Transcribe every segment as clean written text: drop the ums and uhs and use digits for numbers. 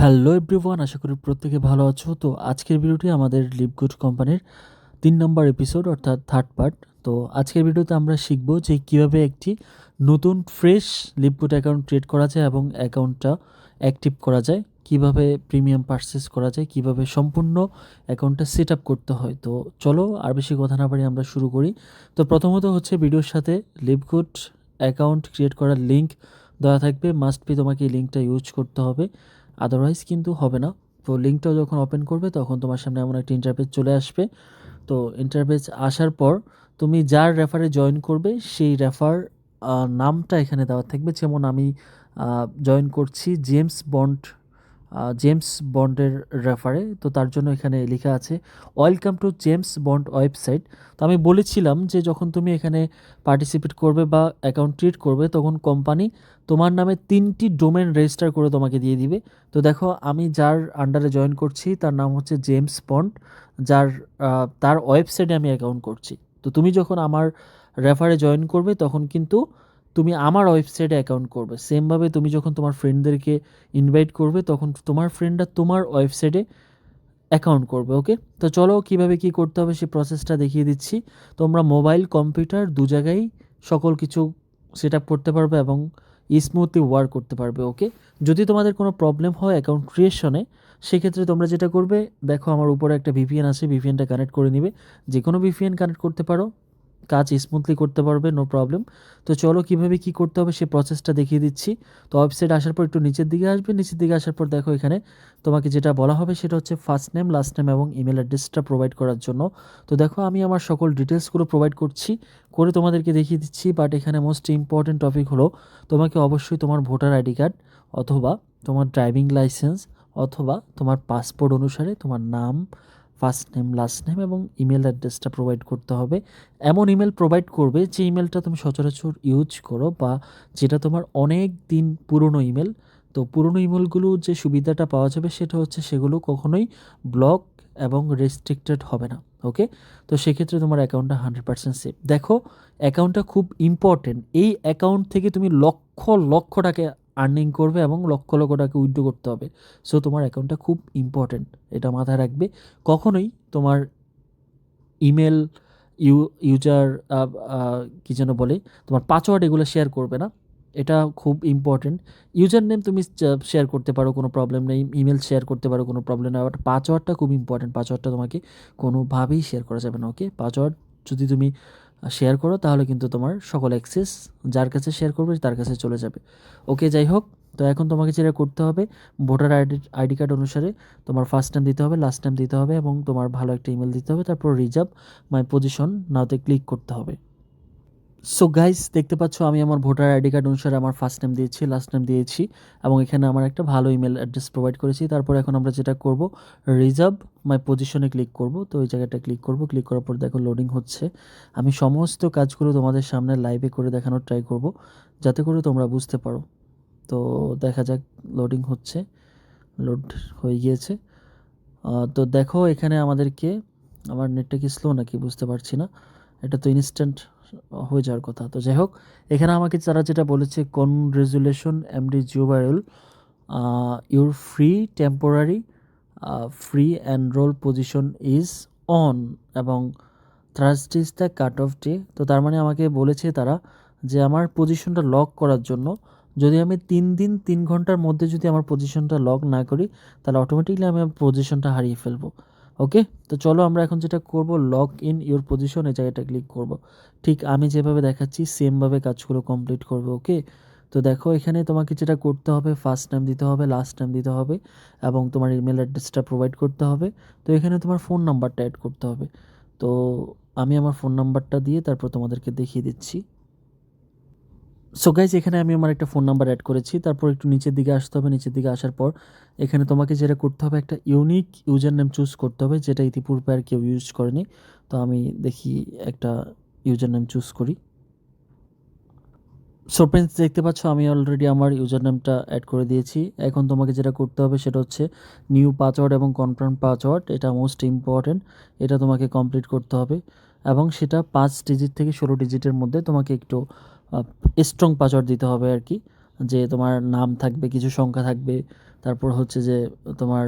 Hello everyone, আশা করি প্রত্যেকে ভালো আছো। তো আজকের ভিডিওটি আমাদের লিভগুড কোম্পানির 3 নম্বর এপিসোড অর্থাৎ থার্ড পার্ট। তো আজকের ভিডিওতে আমরা শিখব যে কীভাবে একটি নতুন ফ্রেশ লিভগুড অ্যাকাউন্ট ক্রিয়েট করা যায় এবং অ্যাকাউন্টটা অ্যাক্টিভ করা যায়, কিভাবে প্রিমিয়াম পারচেস করা যায়, কিভাবে সম্পূর্ণ অ্যাকাউন্টটা সেট আপ করতে হয়। তো চলো আর বেশি কথা না বাড়িয়ে আমরা শুরু করি। তো প্রথমত হচ্ছে ভিডিওর সাথে লিভগুড অ্যাকাউন্ট ক্রিয়েট করার লিঙ্ক দেওয়া থাকবে, মাস্ট বি তোমাকে এই লিঙ্কটা ইউজ করতে হবে, আদারওয়াইজ কিন্তু হবে না। তো লিঙ্কটাও যখন ওপেন করবে তখন তোমার সামনে এমন একটা ইন্টারফেস চলে আসবে। তো ইন্টারফেস আসার পর তুমি যার রেফারে জয়েন করবে সেই রেফার নামটা এখানে দেওয়া থাকবে। যেমন আমি জয়েন করছি জেমস বন্ডের রেফারে, তো তার জন্য এখানে লেখা আছে welcome to James bond website. তো আমি বলেছিলাম যে যখন তুমি এখানে পার্টিসিপেট করবে বা অ্যাকাউন্ট ক্রিয়েট করবে তখন কোম্পানি তোমার নামে 3টি ডোমেন রেজিস্টার করে তোমাকে দিয়ে দিবে। তো দেখো আমি যার আন্ডারে জয়েন করছি তার নাম হচ্ছে জেমস বন্ড, তার ওয়েবসাইটে আমি অ্যাকাউন্ট করছি। তো তুমি যখন আমার রেফারে জয়েন করবে তখন কিন্তু তুমি আমার ওয়েবসাইটে অ্যাকাউন্ট করবে। সেমভাবে তুমি যখন তোমার ফ্রেন্ডদেরকে ইনভাইট করবে তখন তোমার ফ্রেন্ডরা তোমার ওয়েবসাইটে অ্যাকাউন্ট করবে। ওকে, তো চলো কীভাবে কী করতে হবে সেই প্রসেসটা দেখিয়ে দিচ্ছি। তোমরা মোবাইল কম্পিউটার দু জায়গায় সকল কিছু সেট আপ করতে পারবে এবং স্মুথলি ওয়ার্ক করতে পারবে। ওকে, যদি তোমাদের কোনো প্রবলেম হয় অ্যাকাউন্ট ক্রিয়েশনে, সেক্ষেত্রে তোমরা যেটা করবে, দেখো আমার উপরে একটা ভিপিএন আছে, ভিপিএনটা কানেক্ট করে নিবে। যে কোনো ভিপিএন কানেক্ট করতে পারো, কাজ স্মুথলি করতে পারবে, নো প্রবলেম। তো চলো কীভাবে কী করতে হবে সেই প্রসেসটা দেখিয়ে দিচ্ছি। তো ওয়েবসাইট আসার পর একটু নিচের দিকে আসবে, নিচের দিকে আসার পর দেখো এখানে তোমাকে যেটা বলা হবে সেটা হচ্ছে ফার্স্ট নেম, লাস্ট নেম এবং ইমেল অ্যাড্রেসটা প্রোভাইড করার জন্য। তো দেখো আমি আমার সকল ডিটেলসগুলো প্রোভাইড করছি, করে তোমাদেরকে দেখিয়ে দিচ্ছি। বাট এখানে মোস্ট ইম্পর্টেন্ট টপিক হলো তোমাকে অবশ্যই তোমার ভোটার আইডি কার্ড অথবা তোমার ড্রাইভিং লাইসেন্স অথবা তোমার পাসপোর্ট অনুসারে তোমার নাম, ফার্স্ট নেম, লাস্ট নেম এবং ইমেল অ্যাড্রেসটা প্রোভাইড করতে হবে। এমন ইমেল প্রোভাইড করবে যে ইমেলটা তুমি সচরাচর ইউজ করো বা যেটা তোমার অনেক দিন পুরনো ইমেল। তো পুরনো ইমেলগুলো যে সুবিধাটা পাওয়া যাবে সেটা হচ্ছে সেগুলো কখনোই ব্লক এবং রেস্ট্রিক্টেড হবে না। ওকে, তো সেক্ষেত্রে তোমার অ্যাকাউন্টটা 100% সেফ। দেখো অ্যাকাউন্টটা খুব ইম্পর্টেন্ট, এই অ্যাকাউন্ট থেকে তুমি লক্ষ লক্ষ টাকা আর্নিং করবে এবং লক্ষ লক্ষ টাকা উইথড্র করতে হবে। সো তোমার অ্যাকাউন্টটা খুব ইম্পর্টেন্ট, এটা মাথায় রাখবে। কখনোই তোমার ইমেল, ইউজার, কী যেন বলে, তোমার পাসওয়ার্ড এগুলো শেয়ার করবে না, এটা খুব ইম্পর্টেন্ট। ইউজার নেম তুমি শেয়ার করতে পারো, কোনো প্রবলেম নেই। ইমেল শেয়ার করতে পারো, কোনো প্রবলেম নেই। বাট পাসওয়ার্ডটা খুব ইম্পর্টেন্ট, পাসওয়ার্ডটা তোমাকে কোনোভাবেই শেয়ার করা যাবে না। ওকে, পাসওয়ার্ড যদি তুমি শেয়ার করো তাহলে কিন্তু তোমার সকল অ্যাক্সেস যার কাছে শেয়ার করবে তার কাছে চলে যাবে। ওকে, যাই হোক, তো এখন তোমাকে যেটা করতে হবে, ভোটার আইডি কার্ড অনুসারে তোমার ফার্স্ট নেম দিতে হবে, লাস্ট নেম দিতে হবে এবং তোমার ভালো একটা ইমেল দিতে হবে। তারপর রিজার্ভ মাই পজিশন নাওতে ক্লিক করতে হবে। সো গাইস, দেখতে পাচ্ছ আমি আমার ভোটার আইডি কার্ড অনুসারে আমার ফার্স্ট নেম দিয়েছি, লাস্ট নেম দিয়েছি এবং এখানে আমার একটা ভালো ইমেল অ্যাড্রেস প্রোভাইড করেছি। তারপর এখন আমরা যেটা করব, রিজার্ভ মাই পজিশনে ক্লিক করব। তো ওই জায়গাটা ক্লিক করব, ক্লিক করার পর দেখো লোডিং হচ্ছে। আমি সমস্ত কাজগুলো তোমাদের সামনে লাইভে করে দেখানোর ট্রাই করব যাতে করে তোমরা বুঝতে পারো। তো দেখা যাক, লোডিং হচ্ছে, লোড হয়ে গিয়েছে। তো দেখো এখানে আমাদেরকে, আমার নেটটা কি স্লো নাকি বুঝতে পারছি না, এটা তো ইনস্ট্যান্ট হয়ে যাওয়ার কথা। তো যাই হোক, এখানে আমাকে তারা যেটা বলেছে, কনগ্রেচুলেশন এমডি জিওবারুল, your temporary free enrol position is on এবং Thursday is the cut off day. তো তার মানে আমাকে বলেছে তারা যে আমার পজিশনটা লক করার জন্য, যদি আমি 3 দিন 3 ঘন্টার মধ্যে যদি আমার পজিশনটা লক না করি তাহলে অটোমেটিকলি আমি আমার পজিশনটা হারিয়ে ফেলবো। ওকে, তো চলো আমরা এখন যেটা করব, লক ইন ইউর পজিশন, এই জায়গাটা ক্লিক করব। ঠিক আমি যেভাবে দেখাচ্ছি সেমভাবে কাজগুলো কমপ্লিট করবে। ওকে, তো দেখো এখানে তোমাকে যেটা করতে হবে, ফার্স্ট নেম দিতে হবে, লাস্ট নেম দিতে হবে এবং তোমার ইমেল অ্যাড্রেসটা প্রোভাইড করতে হবে। তো এখানে তোমার ফোন নাম্বারটা অ্যাড করতে হবে। তো আমি আমার ফোন নাম্বারটা দিয়ে তারপর তোমাদেরকে দেখিয়ে দিচ্ছি। সো গাইজ, এখানে আমি আমার একটা ফোন নাম্বার অ্যাড করেছি। তারপর একটু নিচের দিকে আসতে হবে, নিচের দিকে আসার পর এখানে তোমাকে যেটা করতে হবে, একটা ইউনিক ইউজার নেম চুজ করতে হবে যেটা ইতিপূর্বে আর কেউ ইউজ করেনি। তো আমি দেখি একটা ইউজার নেম চুজ করি। সো ফ্রেন্ডস, দেখতে পাচ্ছ আমি অলরেডি আমার ইউজার নেমটা অ্যাড করে দিয়েছি। এখন তোমাকে যেটা করতে হবে সেটা হচ্ছে নিউ পাসওয়ার্ড এবং কনফার্ম পাসওয়ার্ড, এটা মোস্ট ইম্পর্ট্যান্ট, এটা তোমাকে কমপ্লিট করতে হবে এবং সেটা 5 ডিজিট থেকে 16 ডিজিটের মধ্যে তোমাকে একটু স্ট্রং পাসওয়ার্ড দিতে হবে আর কি, যে তোমার নাম থাকবে, কিছু সংখ্যা থাকবে, তারপর হচ্ছে যে তোমার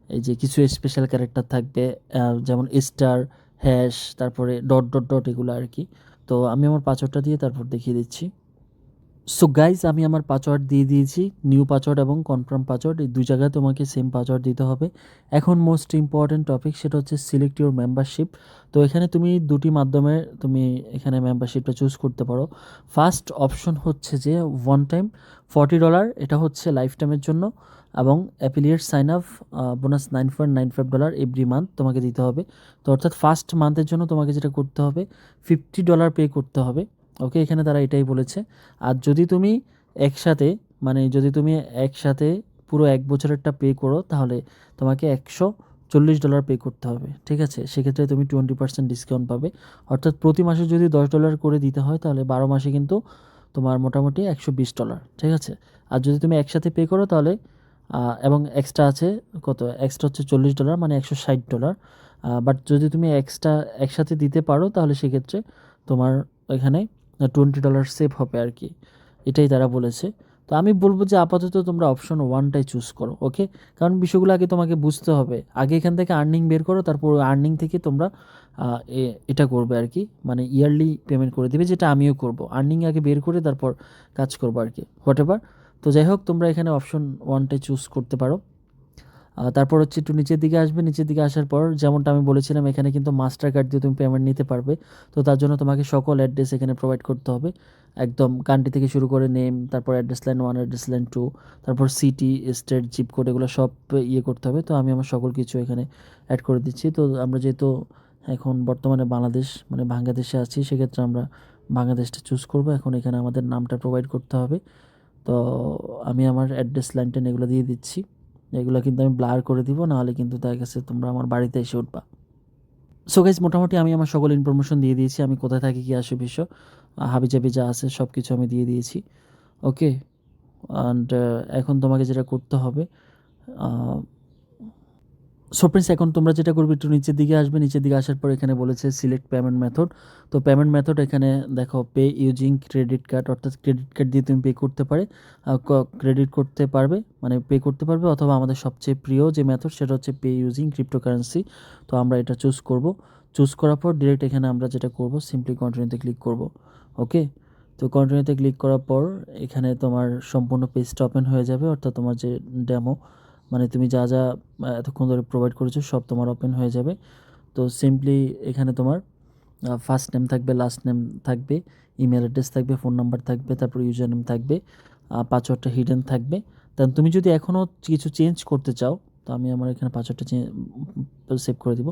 এই যে কিছু স্পেশাল ক্যারেক্টার থাকবে, যেমন স্টার, হ্যাশ, তারপরে ডট ডট ডট এগুলো আর কি। তো আমি আমার পাসওয়ার্ডটা দিয়ে তারপর দেখিয়ে দিচ্ছি। সো গাইজ আমি আমার পাসওয়ার্ড দিয়ে দিয়েছি, নিউ পাসওয়ার্ড এবং কনফার্ম পাসওয়ার্ড, এই দুই জায়গায় তোমাকে সেম পাসওয়ার্ড দিতে হবে। এখন মোস্ট ইম্পর্ট্যান্ট টপিক, সেটা হচ্ছে সিলেক্ট ইউর মেম্বারশিপ। তো এখানে তুমি দুটি মাধ্যমে তুমি এখানে মেম্বারশিপটা চুজ করতে পারো। ফার্স্ট অপশন হচ্ছে যে ওয়ান টাইম $40, এটা হচ্ছে লাইফ টাইমের জন্য, এবং affiliate sign up bonus $9.95 every month তোমাকে দিতে হবে। তো অর্থাৎ ফার্স্ট মান্থের জন্য তোমাকে যেটা করতে হবে $50 পে করতে হবে। ওকে, এখানে তারা এটাই বলেছে। আর যদি তুমি একসাথে যদি তুমি একসাথে পুরো 1 বছরেরটা পে করো, তাহলে তোমাকে $140 পে করতে হবে, ঠিক আছে? সেক্ষেত্রে তুমি 20% ডিসকাউন্ট পাবে। অর্থাৎ প্রতি মাসে যদি $10 করে দিতে হয়, তাহলে 12 মাসে কিন্তু তোমার মোটামুটি $120, ঠিক আছে? আর যদি তুমি একসাথে পে করো তাহলে এবং এক্সট্রা আছে কত, এক্সট্রা হচ্ছে $40 মানে $160। বাট যদি তুমি এক্সট্রা একসাথে দিতে পারো, তাহলে সেক্ষেত্রে তোমার এখানে $20 সেভ হবে আর কি, এটাই তারা বলেছে। তো আমি বলবো যে আপাতত তোমরা অপশন ওয়ানটাই চুজ করো, ওকে? কারণ বিষয়গুলো আগে তোমাকে বুঝতে হবে, আগে এখান থেকে আর্নিং বের করো, তারপর আর্নিং থেকে তোমরা এটা করবে আর কি, মানে ইয়ারলি পেমেন্ট করে দেবে, যেটা আমিও করব। আর্নিং আগে বের করে তারপর কাজ করবো আর কি, হোয়াট এভার। তো যাই হোক, তোমরা এখানে অপশন ওয়ানটাই চুজ করতে পারো। তারপর হচ্ছে একটু নিচের দিকে আসবে, নিচের দিকে আসার পর যেমনটা আমি বলেছিলাম, এখানে কিন্তু মাস্টার কার্ড দিয়ে তুমি পেমেন্ট নিতে পারবে। তো তার জন্য তোমাকে সকল অ্যাড্রেস এখানে প্রোভাইড করতে হবে, একদম কান্ট্রি থেকে শুরু করে নেম, তারপর অ্যাড্রেস লাইন 1, অ্যাড্রেস লাইন 2, তারপর সিটি, স্টেট, জিপ কোড, এগুলো সব করতে হবে। তো আমি আমার সকল কিছু এখানে অ্যাড করে দিচ্ছি। তো আমরা যেহেতু এখন বর্তমানে বাংলাদেশে আছি, সেক্ষেত্রে আমরা বাংলাদেশটা চুজ করব। এখন এখানে আমাদের নামটা প্রোভাইড করতে হবে। তো আমি আমার অ্যাড্রেস লাইন টেন এগুলো দিয়ে দিচ্ছি। এগুলো কিন্তু আমি ব্লার করে দিব, নাহলে কিন্তু তার কাছে তোমরা আমার বাড়িতে এসে উঠবা। সো গাইজ, মোটামুটি আমি আমার সকল ইনফরমেশন দিয়ে দিয়েছি, আমি কোথায় থাকি, কী আসে বিষয়, হাবিজাবি যা আছে সব কিছু আমি দিয়ে দিয়েছি, ওকে? অ্যান্ড এখন তোমাকে যেটা করতে হবে, সো ফ্রেন্ডস, এখন তোমরা যেটা করবে, একটু নিচের দিকে আসবে, নিচের দিকে আসার পর এখানে বলেছে সিলেক্ট পেমেন্ট মেথড। তো পেমেন্ট মেথড এখানে দেখো, পে ইউজিং ক্রেডিট কার্ড, অর্থাৎ ক্রেডিট কার্ড দিয়ে তুমি পে করতে পারে, ক্রেডিট করতে পারবে, পে করতে পারবে, অথবা আমাদের সবচেয়ে প্রিয় যে মেথড, সেটা হচ্ছে পে ইউজিং ক্রিপ্টোকারেন্সি। তো আমরা এটা চুজ করব। চুজ করার পর ডিরেক্ট এখানে আমরা যেটা করব, সিম্পলি কন্টিনিউতে ক্লিক করব, ওকে? তো কন্টিনিউতে ক্লিক করার পর এখানে তোমার সম্পূর্ণ পেজটা ওপেন হয়ে যাবে, অর্থাৎ তোমার যে ডেমো, তুমি যা যা এতক্ষণ ধরে প্রোভাইড করেছো সব তোমার ওপেন হয়ে যাবে। তো সিম্পলি এখানে তোমার ফার্স্ট নেম থাকবে, লাস্ট নেম থাকবে, ইমেল অ্যাড্রেস থাকবে, ফোন নাম্বার থাকবে, তারপর ইউজার নেম থাকবে, পাসওয়ার্ডটা হিডেন থাকবে। দেন তুমি যদি এখনও কিছু চেঞ্জ করতে চাও, তো আমি আমার এখানে পাসওয়ার্ডটা সেভ করে দিব।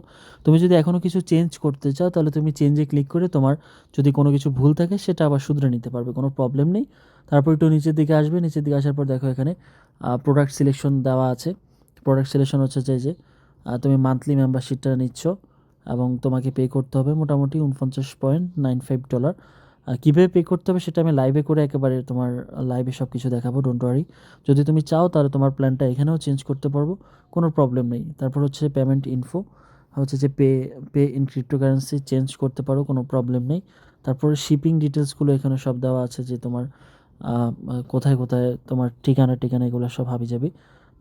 তুমি যদি এখনও কিছু চেঞ্জ করতে চাও, তাহলে তুমি চেঞ্জে ক্লিক করে তোমার যদি কোনো কিছু ভুল থাকে সেটা আবার শুধরে নিতে পারবে, কোনো প্রবলেম নেই। তারপর একটু নিচের দিকে আসবে, নিচের দিকে আসার পর দেখো এখানে প্রোডাক্ট সিলেকশন দেওয়া আছে। প্রোডাক্ট সিলেকশন হচ্ছে যে তুমি মান্থলি মেম্বারশিপটা নিচ্ছ এবং তোমাকে পে করতে হবে মোটামুটি $49.95। কীভাবে পে করতে হবে সেটা আমি লাইভে করে একেবারে তোমার লাইভে সব কিছু দেখাবো, ডোন্ট ওয়ারি। যদি তুমি চাও তাহলে তোমার প্ল্যানটা এখানেও চেঞ্জ করতে পারবো, কোনো প্রবলেম নেই। তারপর হচ্ছে পেমেন্ট ইনফো, হচ্ছে যে pay pay in cryptocurrency change করতে পারো, কোনো প্রবলেম নেই। তারপরে শিপিং ডিটেলসগুলো এখানে সব দেওয়া আছে, যে তোমার কোথায় কোথায় তোমার ঠিকানা এগুলো সব হাবিজাবি।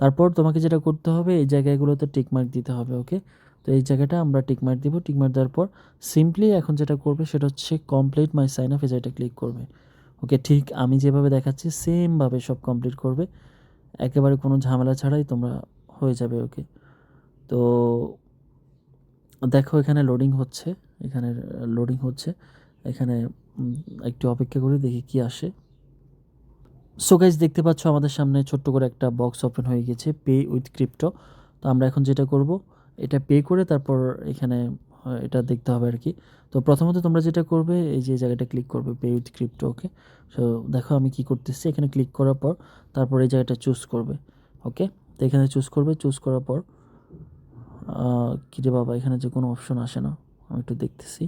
তারপর তোমাকে যেটা করতে হবে, এই জায়গাগুলোতে টিকমার্ক দিতে হবে, ওকে? তো এই জায়গাটা আমরা টিকমার্ক দিব। টিকমার্ক দেওয়ার পর সিম্পলি এখন যেটা করবে সেটা হচ্ছে কমপ্লিট মাই সাইন আপ, এই জায়গাটা ক্লিক করবে, ওকে? ঠিক আমি যেভাবে দেখাচ্ছি সেমভাবে সব কমপ্লিট করবে, একেবারে কোনো ঝামেলা ছাড়াই তোমরা হয়ে যাবে, ওকে? তো দেখো এখানে লোডিং হচ্ছে, এখানে একটু অপেক্ষা করে দেখি কি আসে। সো গাইজ, দেখতে পাচ্ছ আমাদের সামনে ছোট্ট করে একটা বক্স ওপেন হয়ে গেছে, পে উইথ ক্রিপ্টো। তো আমরা এখন যেটা করব, এটা পে করে তারপর এখানে এটা দেখতে হবে আর কি। তো প্রথমত তোমরা যেটা করবে, এই যে জায়গাটা ক্লিক করবে, pay with crypto, okay? So দেখো আমি কি করতেছি, এখানে ক্লিক করার পর তারপর এই জায়গাটা চুজ করবে, ওকে? তো এখানে চুজ করবে, চুজ করার পর কী রে বাবা, এখানে যে কোনো অপশন আসে না, আমি একটু দেখতেছি।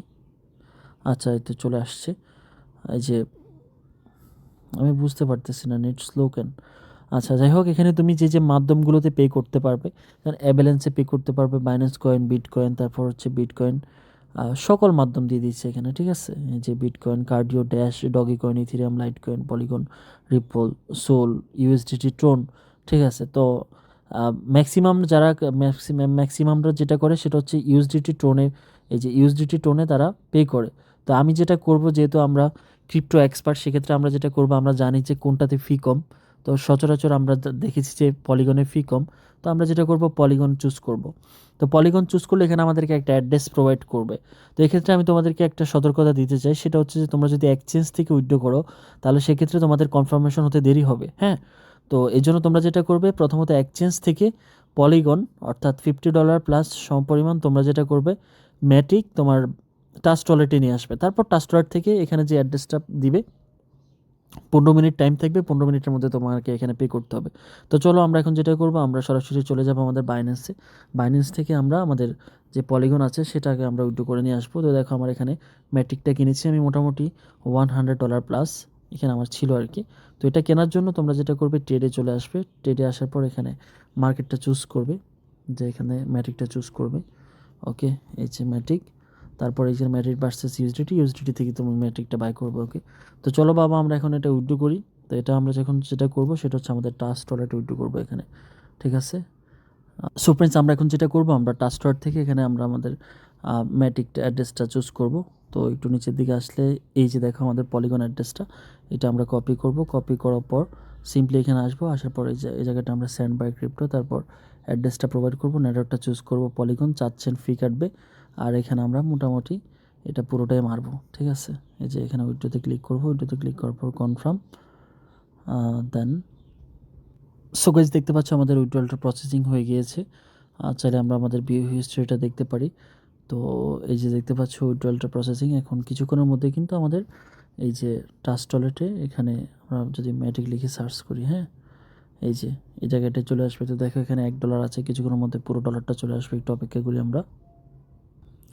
আচ্ছা, এই তো চলে আসছে। এই যে আমি বুঝতে পারতেছি না, নেট স্লো কেন। আচ্ছা, যাই হোক, এখানে তুমি যে মাধ্যমগুলোতে পে করতে পারবে, যেমন অ্যাভেলেন্সে পে করতে পারবে, বাইন্যান্স কয়েন, বিটকয়েন, তারপর হচ্ছে বিটকয়েন, সকল মাধ্যম দিয়ে দিচ্ছে এখানে, ঠিক আছে? এই যে bitcoin, cardio, dash, dogecoin, ethereum, litecoin, polygon, ripple, sol, USDT, tron, ঠিক আছে? তো ম্যাক্সিমামরা যেটা করে সেটা হচ্ছে ইউএসডিটি টোনে, এই যে ইউএসডিটি টোনে তারা পে করে। তো আমি যেটা করব, যেহেতু আমরা ক্রিপ্টো এক্সপার্ট, সেক্ষেত্রে আমরা যেটা করব, আমরা জানি যে কোনটাতে ফি কম। তো সচরাচর আমরা দেখেছি যে পলিগনে ফি কম। তো আমরা যেটা করব, পলিগন চুজ করব। তো পলিগন চুজ করলে এখানে আমাদেরকে একটা অ্যাড্রেস প্রোভাইড করবে। তো এক্ষেত্রে আমি তোমাদেরকে একটা সতর্কতা দিতে চাই, সেটা হচ্ছে যে তোমরা যদি এক্সচেঞ্জ থেকে উইথড্র করো, তাহলে সেক্ষেত্রে তোমাদের কনফার্মেশন হতে দেরি হবে, হ্যাঁ? তো এই জন্য তোমরা যেটা করবে, প্রথমত এক্সচেঞ্জ থেকে পলিগন অর্থাৎ $50 প্লাস সমপরিমাণ তোমরা যেটা করবে, ম্যাটিক তোমার ট্রাস্ট ওয়ালেটে নিয়ে আসবে। তারপর ট্রাস্ট ওয়ালেট থেকে এখানে যে অ্যাড্রেসটা দিবে, 15 মিনিট টাইম থাকবে, 15 মিনিটের মধ্যে তোমাকে এখানে পে করতে হবে। তো চলো আমরা এখন যেটা করবো, আমরা সরাসরি চলে যাবো আমাদের বাইন্যান্সে। বাইন্যান্স থেকে আমরা আমাদের যে পলিগন আছে সেটাকে আমরা উইথড্র করে নিয়ে আসবো। তো দেখো আমার এখানে ম্যাট্রিকটা কিনেছি আমি মোটামুটি $100 প্লাস এখানে আমার ছিল আর কি। তো এটা কেনার জন্য তোমরা যেটা করবে, ট্রেডে চলে আসবে। ট্রেডে আসার পর এখানে মার্কেটটা চুজ করবে, যে এখানে ম্যাট্রিকটা চুজ করবে। ওকে, এই যে ম্যাট্রিক, তারপর এই যে ম্যাট্রিক ভার্সেস ইউএসডিটি থেকে তুমি ম্যাট্রিকটা বাই করবে। ওকে, তো চলো বাবা আমরা এখন এটা উইথড্র করি। তো এটা আমরা যখন যেটা করব সেটা হচ্ছে আমাদের ট্রাস্ট ওয়ালেটে উইথড্র করবো এখানে, ঠিক আছে? সো ফ্রেন্ডস, আমরা এখন যেটা করব, আমরা ট্রাস্ট ওয়ালেট থেকে এখানে আমরা আমাদের ম্যাট্রিকটা অ্যাড্রেসটা চুজ করব। তো একটু নিচের দিকে আসলে এই যে দেখো আমাদের পলিগন অ্যাড্রেসটা, এটা আমরা কপি করব। কপি করার পর সিম্পলি এখানে আসবো, আসার পর এই জায়গাটা আমরা সেন্ড বাই ক্রিপ্টো, তারপর অ্যাড্রেসটা প্রোভাইড করব, নেটওয়ার্কটা চুজ করব পলিগন, 4 সেন্ট ফি কাটবে। আর এখানে আমরা মোটামুটি এটা পুরোটাই মারবো, ঠিক আছে? এই যে এখানে উইড্রোতে ক্লিক করব, উইড্রোতে ক্লিক করার পর কনফার্ম, দেন সো গাইস দেখতে পাচ্ছ আমাদের উইথড্রলটা প্রসেসিং হয়ে গিয়েছে। চাইলে আমরা আমাদের ভিউ হিস্ট্রিটা দেখতে পারি। তো এই যে দেখতে পাচ্ছ উইথড্রলটা প্রসেসিং, এখন কিছুক্ষণের মধ্যে কিন্তু আমাদের এই যে ট্রাস্ট ওয়ালেটে এখানে আমরা যদি ম্যাটিক লিখে সার্চ করি, হ্যাঁ, এই যে এই জায়গাটায় চলে আসবে। তো দেখো এখানে $1 আছে, কিছুক্ষণের মধ্যে পুরো ডলারটা চলে আসবে। একটু অপেক্ষা করি আমরা।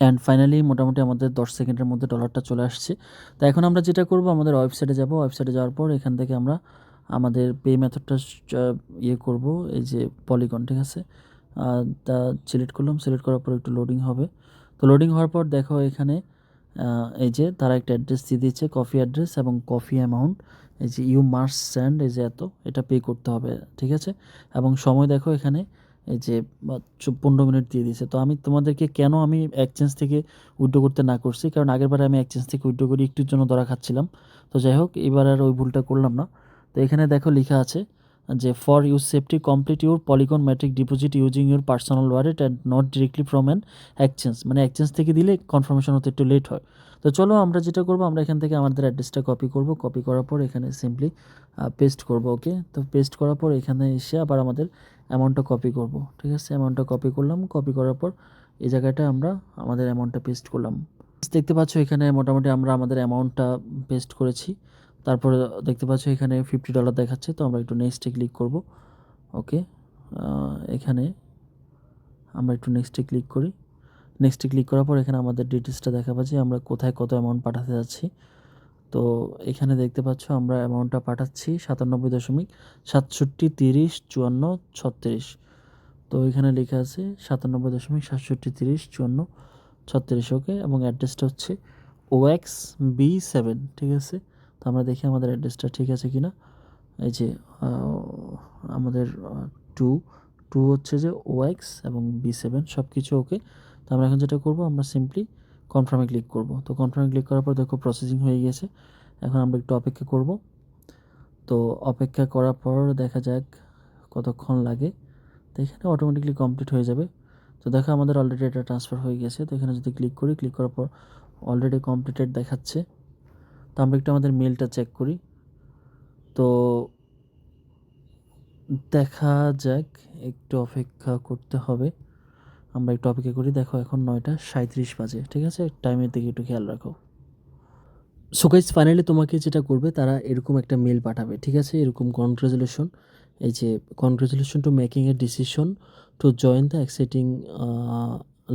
অ্যান্ড ফাইনালি মোটামুটি আমাদের 10 সেকেন্ডের মধ্যে ডলারটা চলে আসছে। তো এখন আমরা যেটা করব, আমাদের ওয়েবসাইটে যাব। ওয়েবসাইটে যাওয়ার পর এখান থেকে আমরা আমাদের পে মেথডটা ইয়ে করব, এই যে পলিগন, ঠিক আছে? তা সিলেক্ট করলাম, সিলেক্ট করার পর একটু লোডিং হবে। তো লোডিং হওয়ার পর দেখো এখানে এই যে তারা একটা অ্যাড্রেস দিয়ে দিচ্ছে, কফি অ্যাড্রেস এবং কফি অ্যামাউন্ট, এই যে ইউ মাস্ট সেন্ড, এই যে এটা পে করতে হবে, ঠিক আছে? এবং সময় দেখো এখানে এই যে 15 মিনিট দিয়ে দিয়েছে। তো আমি তোমাদেরকে কেন আমি এক্সচেঞ্জ থেকে উইথড্র করতে না করছি, কারণ আগেরবারে আমি এক্সচেঞ্জ থেকে উইথড্র করি একটুর জন্য ধরা খাচ্ছিলাম। তো যাই হোক, এবার আর ওই ভুলটা করলাম না। তো এখানে দেখো লেখা আছে যে for your safety complete your polygon matric deposit using your personal wallet and not directly from an exchange, মানে এক্সচেঞ্জ থেকে দিলে কনফার্মেশন হতে একটু লেট হয়। তো চলো আমরা যেটা করবো, আমরা এখান থেকে আমাদের অ্যাড্রেসটা কপি করব। কপি করার পর এখানে সিম্পলি পেস্ট করব। ওকে, তো পেস্ট করার পর এখানে এসে আবার আমাদের অ্যামাউন্টটা কপি করব, ঠিক আছে? অ্যামাউন্টটা কপি করলাম, কপি করার পর এই জায়গাটা আমরা আমাদের অ্যামাউন্টটা পেস্ট করলাম। দেখতে পাচ্ছ এখানে মোটামুটি আমরা আমাদের অ্যামাউন্টটা পেস্ট করেছি। তারপরে দেখতে পাচ্ছ এখানে $50 দেখাচ্ছে। তো আমরা একটু নেক্সটে ক্লিক করব। ওকে, এখানে আমরা একটু নেক্সটে ক্লিক করি। নেক্সটে ক্লিক করার পর এখানে আমাদের ডিটেলসটা দেখাবে যে আমরা কোথায় কত অ্যামাউন্ট পাঠাতে যাচ্ছি। তো এখানে দেখতে পাচ্ছ আমরা অ্যামাউন্টটা পাঠাচ্ছি 97.67305436। তো এখানে লেখা আছে 97.67305436। ওকে, এবং অ্যাড্রেসটা হচ্ছে OXB7, ঠিক আছে? তো আমরা দেখি আমাদের অ্যাড্রেসটা ঠিক আছে কিনা। এই যে আমাদের টু টু হচ্ছে যে OX এবং B7 সব কিছু ওকে। তো আমরা এখন যেটা করব, আমরা সিম্পলি কনফার্মে ক্লিক করব। তো কনফার্মে ক্লিক করার পর দেখো প্রসেসিং হয়ে গিয়েছে। এখন আমরা একটু অপেক্ষা করব। তো অপেক্ষা করার পর দেখা যাক কতক্ষণ লাগে। তো এখানে অটোমেটিকলি কমপ্লিট হয়ে যাবে। তো দেখো আমাদের অলরেডি এটা ট্রান্সফার হয়ে গেছে। তো এখানে যদি ক্লিক করি, ক্লিক করার পর অলরেডি কমপ্লিটেড দেখাচ্ছে। তো আমরা একটু আমাদের মেলটা চেক করি। তো দেখা যাক, একটু অপেক্ষা করতে হবে। আমরা একটু অপেক্ষা করি। দেখো এখন 9:37 বাজে, ঠিক আছে? টাইমের দিকে একটু খেয়াল রাখো। সো গাইস ফাইনালি তোমাকে যেটা করবে, তারা এরকম একটা মেল পাঠাবে, ঠিক আছে? এরকম কনগ্রাচুলেশন, এই যে congratulation to making a decision to join the exciting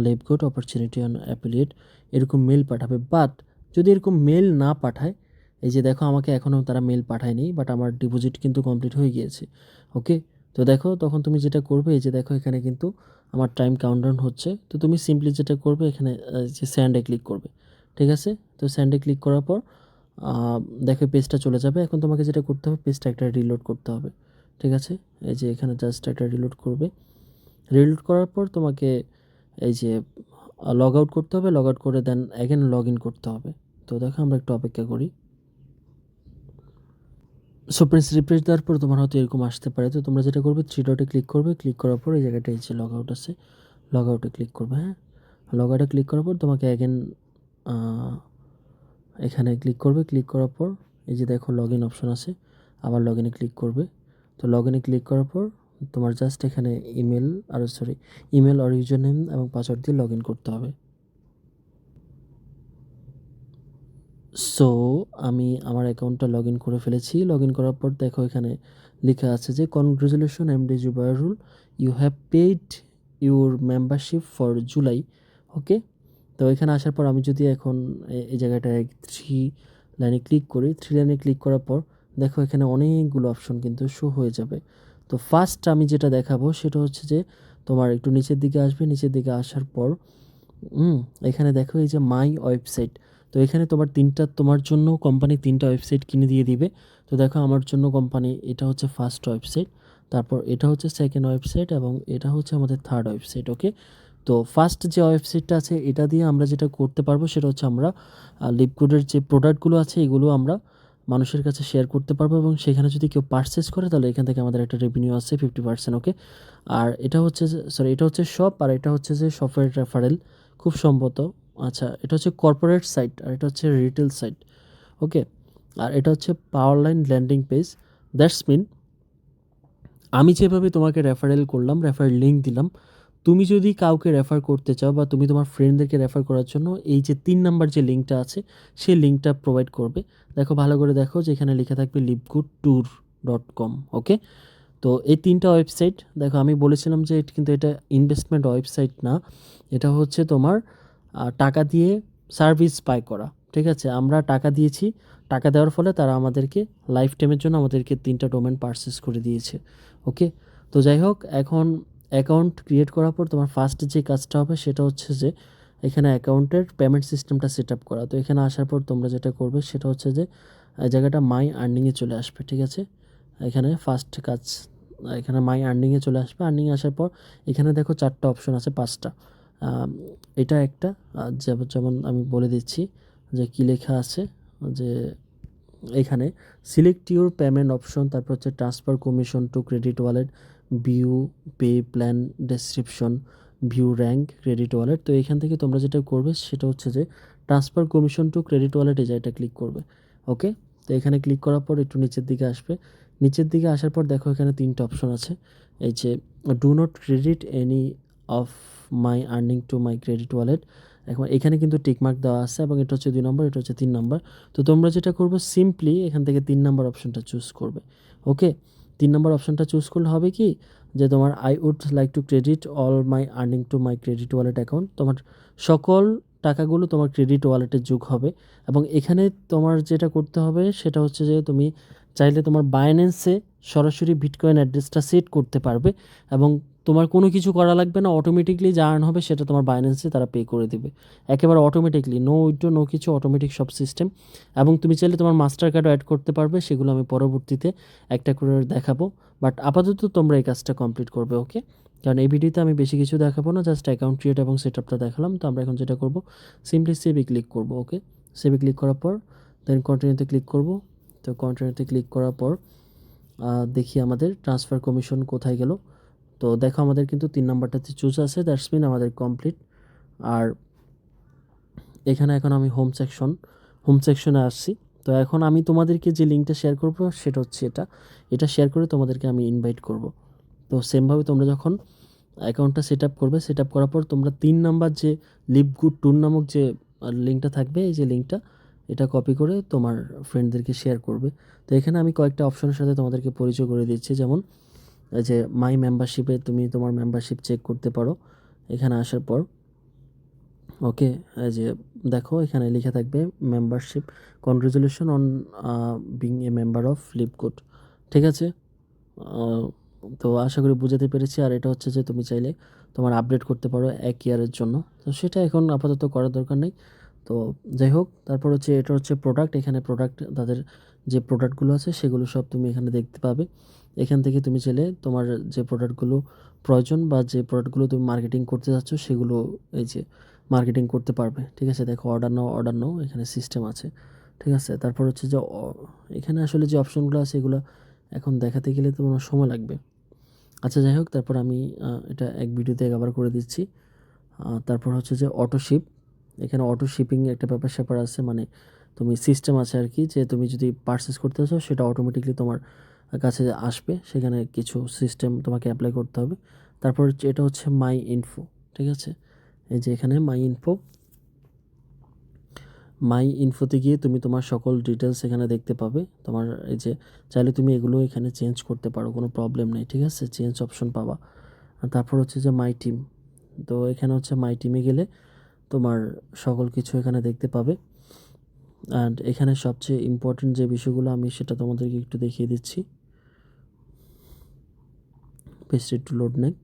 লেবগোট অপরচুনিটি অন অ্যাফিলিয়েট, এরকম মেল পাঠাবে। বাট যদি এরকম মেল না পাঠায়, এই যে দেখো আমাকে এখনও তারা মেল পাঠায়নি, বাট আমার ডিপোজিট কিন্তু কমপ্লিট হয়ে গিয়েছে। ওকে, তো দেখো তখন তুমি যেটা করবে, এই যে দেখো এখানে কিন্তু আমার টাইম কাউন্টডাউন হচ্ছে। তো তুমি সিম্পলি যেটা করবে, এখানে যে স্যান্ডে ক্লিক করবে, ঠিক আছে? তো স্যান্ডে ক্লিক করার পর দেখো পেজটা চলে যাবে। এখন তোমাকে যেটা করতে হবে, পেজটা একটা রিলোড করতে হবে, ঠিক আছে, এই যে এখানে জাস্ট একটা রিলোড করবে। রিলোড করার পর তোমাকে এই যে লগ আউট করতে হবে, লগ আউট করে দেন অ্যাগেন লগ ইন করতে হবে। তো দেখো আমরা একটু অপেক্ষা করি। সো প্রেস রিফ্রেশ দেওয়ার পর তোমার হয়তো এরকম আসতে পারে। তো তোমরা যেটা করবে, থ্রি ডটে ক্লিক করবে, ক্লিক করার পর এই জায়গাটা এই যে লগ আউট আছে, লগ আউটে ক্লিক করবে। হ্যাঁ, লগ আউটে ক্লিক করার পর তোমাকে অ্যাগেন এখানে ক্লিক করবে। ক্লিক করার পর এই যে দেখো লগ ইন অপশন আছে, আবার লগ ইনে ক্লিক করবে। তো লগ ইনে ক্লিক করার পর তোমার জাস্ট এখানে ইমেল আর ইউজার নেম এবং পাসওয়ার্ড দিয়ে লগ ইন করতে হবে। সো আমি আমার অ্যাকাউন্টটা লগ ইন করে ফেলেছি। লগ ইন করার পর দেখো এখানে লেখা আছে যে congratulation MD Zubairul, you have paid your membership for July. Okay, তো এখানে আসার পর আমি যদি এখন এই জায়গাটায় থ্রি লাইনে ক্লিক করি, থ্রি লাইনে ক্লিক করার পর দেখো এখানে অনেকগুলো অপশন কিন্তু শো হয়ে যাবে। তো ফার্স্ট আমি যেটা দেখাবো সেটা হচ্ছে যে তোমার একটু নিচের দিকে আসবে, নিচের দিকে আসার পর এখানে দেখো এই যে মাই ওয়েবসাইট। তো এখানে তোমার জন্য কোম্পানি 3টা ওয়েবসাইট কিনে দিয়ে দিবে। তো দেখো আমার জন্য কোম্পানি এটা হচ্ছে ফার্স্ট ওয়েবসাইট, তারপর এটা হচ্ছে সেকেন্ড ওয়েবসাইট এবং এটা হচ্ছে আমাদের থার্ড ওয়েবসাইট। ওকে, তো ফার্স্ট যে ওয়েবসাইটটা আছে এটা দিয়ে আমরা যেটা করতে পারবো সেটা হচ্ছে আমরা লিপগুডের যে প্রোডাক্টগুলো আছে এগুলো আমরা মানুষের কাছে শেয়ার করতে পারবো এবং সেখানে যদি কেউ পারচেস করে তাহলে এখান থেকে আমাদের একটা রেভিনিউ আছে 50%। ওকে, আর এটা হচ্ছে এটা হচ্ছে শপ, আর এটা হচ্ছে যে সফটওয়্যার রেফারেল খুব সম্ভবত। আচ্ছা, এটা হচ্ছে কর্পোরেট সাইট আর এটা হচ্ছে রিটেল সাইট। ওকে, আর এটা হচ্ছে power line landing page. That's mean আমি যেভাবে তোমাকে রেফারেল করলাম, রেফারেল লিঙ্ক দিলাম, তুমি যদি কাউকে রেফার করতে চাও বা তুমি তোমার ফ্রেন্ডদেরকে রেফার করার জন্য এই যে 3 নাম্বার যে লিঙ্কটা আছে সেই লিঙ্কটা প্রোভাইড করবে। দেখো ভালো করে দেখো যে এখানে লেখা থাকবে livegoodtour.com। ওকে, তো এই 3টা ওয়েবসাইট দেখো, আমি বলেছিলাম যে কিন্তু এটা ইনভেস্টমেন্ট ওয়েবসাইট না, এটা হচ্ছে তোমার টাকা দিয়ে সার্ভিস পাই করা। ঠিক আছে, আমরা টাকা দিয়েছি, টাকা দেওয়ার ফলে তারা আমাদেরকে লাইফ টাইমের জন্য আমাদেরকে 3টা ডোমেন পারচেস করে দিয়েছে। ওকে, তো যাই হোক, এখন অ্যাকাউন্ট ক্রিয়েট করার পর তোমার ফার্স্ট যে কাজটা হবে সেটা হচ্ছে যে এখানে অ্যাকাউন্টের পেমেন্ট সিস্টেমটা সেট আপ করা। তো এখানে আসার পর তোমরা যেটা করবে সেটা হচ্ছে যে এই জায়গাটা মাই আর্নিংয়ে চলে আসবে। ঠিক আছে, এখানে ফার্স্ট কাজ, এখানে মাই আর্নিংয়ে চলে আসবে। আর্নিংয়ে আসার পর এখানে দেখো 4টা অপশন আছে, 5টা। এটা একটা যেমন আমি বলে দিচ্ছি যে কী লেখা আছে, যে এখানে সিলেক্ট ইউর পেমেন্ট অপশন, তারপর হচ্ছে transfer commission to credit wallet, view pay plan description, view rank credit wallet. তো এখান থেকে তোমরা যেটা করবে সেটা হচ্ছে যে transfer commission to credit wallet, এই জায়গাটা ক্লিক করবে। ওকে, তো এখানে ক্লিক করার পর একটু নিচের দিকে আসবে। নিচের দিকে আসার পর দেখো এখানে 3টা অপশন আছে, এই যে do not credit any of my earning to my credit wallet. এখন এখানে কিন্তু টিকমার্ক দেওয়া আছে এবং এটা হচ্ছে 2 নম্বর, এটা হচ্ছে 3 নম্বর। তো তোমরা যেটা করবে সিম্পলি এখান থেকে 3 নম্বর অপশনটা চুজ করবে। ওকে, 3 নম্বর অপশনটা চুজ করলে হবে কি যে তোমার I would like to credit all my earning to my credit wallet account, তোমার সকল টাকাগুলো তোমার ক্রেডিট ওয়ালেটে যোগ হবে। এবং এখানে তোমার যেটা করতে হবে সেটা হচ্ছে যে তুমি চাইলে তোমার বাইন্যান্সে সরাসরি বিটকয়েন অ্যাড্রেসটা সেট করতে পারবে এবং তোমার কোনো কিছু করা লাগবে না, অটোমেটিকলি যা আর্ন হবে সেটা তোমার বাইন্যান্সে তারা পে করে দেবে একেবারে অটোমেটিকলি, নো উইথড্র নো কিছু, অটোমেটিক সব সিস্টেম। এবং তুমি চাইলে তোমার মাস্টার কার্ডও অ্যাড করতে পারবে, সেগুলো আমি পরবর্তীতে একটা করে দেখাবো। বাট আপাতত তোমরা এই কাজটা কমপ্লিট করবে। ওকে, কারণ এই ভিডিওতে আমি বেশি কিছু দেখাবো না, জাস্ট অ্যাকাউন্ট ক্রিয়েট এবং সেট আপটা দেখালাম। তো আমরা এখন যেটা করবো সিম্পলি সেভে ক্লিক করবো। ওকে, সেভে ক্লিক করার পর দেন কন্টিনিউতে ক্লিক করব। তো কন্টিনিউতে ক্লিক করার পর দেখি আমাদের ট্রান্সফার কমিশন কোথায় গেল। তো দেখো আমাদের কিন্তু 3 নাম্বারটাতে চুজ আছে, দ্যাটস মিন আমাদের কমপ্লিট। আর এখানে এখন আমি হোম সেকশনে আসছি। তো এখন আমি তোমাদেরকে যে লিঙ্কটা শেয়ার করব সেটা হচ্ছে এটা শেয়ার করে তোমাদেরকে আমি ইনভাইট করব। তো সেমভাবে তোমরা যখন অ্যাকাউন্টটা সেট আপ করবে, সেট আপ করার পর তোমরা 3 নাম্বার যে লিভ গুড ট্যুর নামক যে লিঙ্কটা থাকবে, এই যে লিঙ্কটা এটা কপি করে তোমার ফ্রেন্ডদেরকে শেয়ার করবে। তো এখানে আমি কয়েকটা অপশনের সাথে তোমাদেরকে পরিচয় করে দিচ্ছি, যেমন এই যে মাই মেম্বারশিপে তুমি তোমার মেম্বারশিপ চেক করতে পারো এখানে আসার পর। ওকে, এই যে দেখো এখানে লেখা থাকবে membership, congratulation on being a member of LiveGood. ঠিক আছে, তো আশা করি বুঝাতে পেরেছি। আর এটা হচ্ছে যে তুমি চাইলে তোমার আপডেট করতে পারো 1 ইয়ারের জন্য, তো সেটা এখন আপাতত করার দরকার নেই। তো যাই হোক, তারপর হচ্ছে এটা হচ্ছে প্রোডাক্ট, এখানে প্রোডাক্ট তাদের যে প্রোডাক্টগুলো আছে সেগুলো সব তুমি এখানে দেখতে পাবে। এখান থেকে তুমি চাইলে তোমার যে প্রোডাক্টগুলো প্রয়োজন বা যে প্রোডাক্টগুলো তুমি মার্কেটিং করতে যাচ্ছ সেগুলো এই যে মার্কেটিং করতে পারবে। ঠিক আছে, দেখো অর্ডার নাও এখানে সিস্টেম আছে। ঠিক আছে, তারপর হচ্ছে যে এখানে আসলে যে অপশনগুলো আছে এগুলো এখন দেখাতে গেলে তোমার সময় লাগবে। আচ্ছা যাই হোক, তারপর আমি এটা এক ভিডিওতে কভার করে দিচ্ছি। তারপর হচ্ছে যে অটো শিপ, এখানে অটো শিপিং একটা ব্যাপার স্যাপার আছে, মানে তুমি সিস্টেম আছে আর কি, যে তুমি যদি পারচেস করতে চাও সেটা অটোমেটিকলি তোমার কাছে আসবে, সেখানে কিছু সিস্টেম তোমাকে অ্যাপ্লাই করতে হবে। তারপর হচ্ছে এটা হচ্ছে মাই ইনফো। ঠিক আছে, এই যে এখানে মাই ইনফোতে গিয়ে তুমি তোমার সকল ডিটেলস এখানে দেখতে পাবে। তোমার এই যে চাইলে তুমি এগুলো এখানে চেঞ্জ করতে পারো, কোনো প্রবলেম নেই। ঠিক আছে, চেঞ্জ অপশন পাবা। আর তারপর হচ্ছে যে মাই টিম, তো এখানে হচ্ছে মাই টিমে গেলে তোমার সকল কিছু এখানে দেখতে পাবে। অ্যান্ড এখানে সবচেয়ে ইম্পর্টেন্ট যে বিষয়গুলো আমি সেটা তোমাদেরকে একটু দেখিয়ে দিচ্ছি। পেজটা একটু লোড নেই।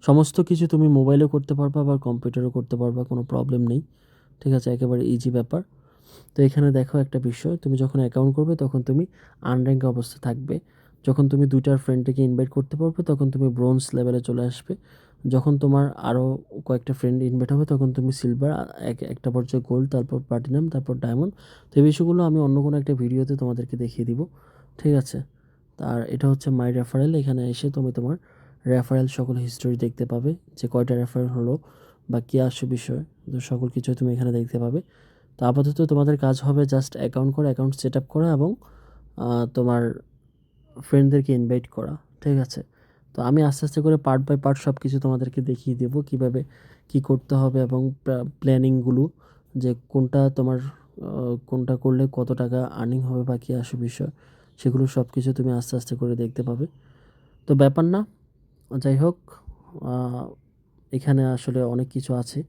সমস্ত কিছু তুমি মোবাইলেও করতে পারবা বা কম্পিউটারও করতে পারবা, কোনো প্রবলেম নেই। ঠিক আছে, একেবারে ইজি ব্যাপার। তো এখানে দেখো একটা বিষয়, তুমি যখন অ্যাকাউন্ট করবে তখন তুমি আনর্যাঙ্ক অবস্থায় থাকবে। যখন তুমি 2টার ফ্রেন্ডকে ইনভাইট করতে পারবে তখন তুমি ব্রোঞ্জ লেভেলে চলে আসবে। যখন তোমার আরও কয়েকটা ফ্রেন্ড ইনভাইট হবে তখন তুমি সিলভার, একটা পর্যায়ে গোল্ড, তারপর প্লাটিনাম, তারপর ডায়মন্ড। তো এই বিষয়গুলো আমি অন্য কোনো একটা ভিডিওতে তোমাদেরকে দেখিয়ে দিব। ঠিক আছে, আর এটা হচ্ছে মাই রেফারেল। এখানে এসে তুমি তোমার রেফারেল সকল হিস্টোরি দেখতে পাবে, যে কয়টা রেফারেল হলো বা কী আসে বিষয়, তো সকল কিছু তুমি এখানে দেখতে পাবে। তো আপাতত তোমাদের কাজ হবে জাস্ট অ্যাকাউন্ট সেট আপ করা এবং তোমার ফ্রেন্ডদেরকে ইনভাইট করা। ঠিক আছে, তো আমি আস্তে আস্তে করে পার্ট বাই পার্ট সব কিছু তোমাদেরকে দেখিয়ে দেবো কীভাবে কী করতে হবে এবং প্ল্যানিংগুলো, যে কোনটা তোমার কোনটা করলে কত টাকা আর্নিং হবে বা কী আসে বিষয়, সেগুলো সব কিছু তুমি আস্তে আস্তে করে দেখতে পাবে। তো ব্যাপার না, যাই হোক, এখানে আসলে অনেক কিছু আছে।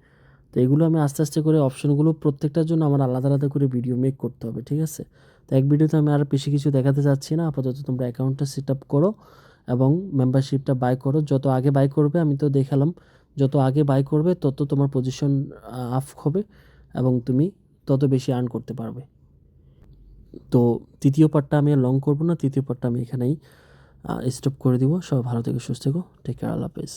তো এগুলো আমি আস্তে আস্তে করে অপশনগুলো প্রত্যেকটার জন্য আমার আলাদা আলাদা করে ভিডিও মেক করতে হবে। ঠিক আছে, তো এক ভিডিওতে আমি আর বেশি কিছু দেখাতে চাচ্ছি না। আপাতত তোমরা অ্যাকাউন্টটা সেট আপ করো এবং মেম্বারশিপটা বাই করো। যত আগে বাই করবে, আমি তো দেখালাম, যত আগে বাই করবে তত তোমার পজিশন আপ হবে এবং তুমি তত বেশি আর্ন করতে পারবে। তো তৃতীয় পার্টটা আমি আর লং করবো না, তৃতীয় পার্টটা আমি এখানেই স্টপ করে দিব। সবাই ভালো থেকে সুস্থ থেকো, টেক কেয়ার, আল্লাহ হাফেজ।